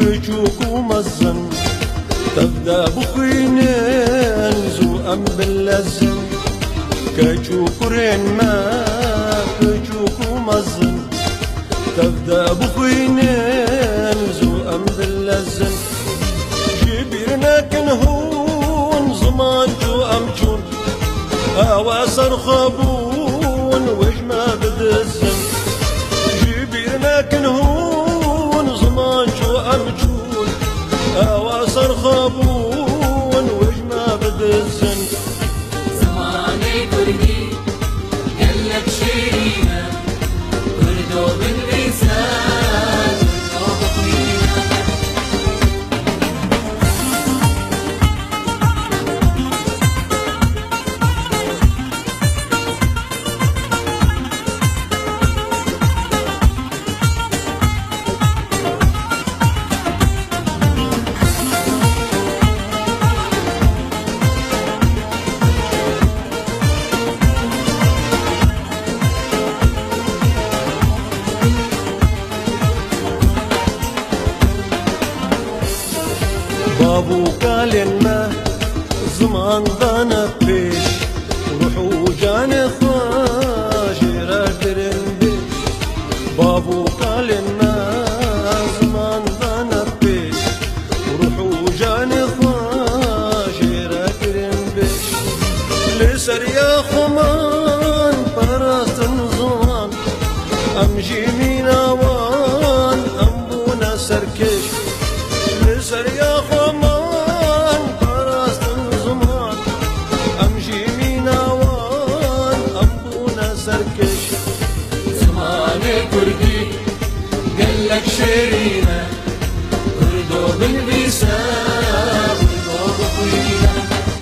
بجوك ومزن تبدا بخينين زو ام باللزن كجوكرين ما بجوك ومزن تبدا بخينين زو ام باللزن جبرنا كنهون زمان جو امجون اواصر خابون وش ما بدزن جبرنا كنهون زمان جو امجون اواصر خابون وش ما بدزن زماني كردي قالك شيرينا كردو باللسان كردو بخينا بابو قال ما زمان ضانا بيش روحو جاني خاجر درن بيش بابو قال ما زمان ضانا بيش روحو جاني خاجر درن بيش لسر يا خمان براست زمان امجي من اوان امبونا سركش لسر يا خمان براست زمان امجي من اوان امبونا سركش زماني كردي قالك شيرينا كردو باللسان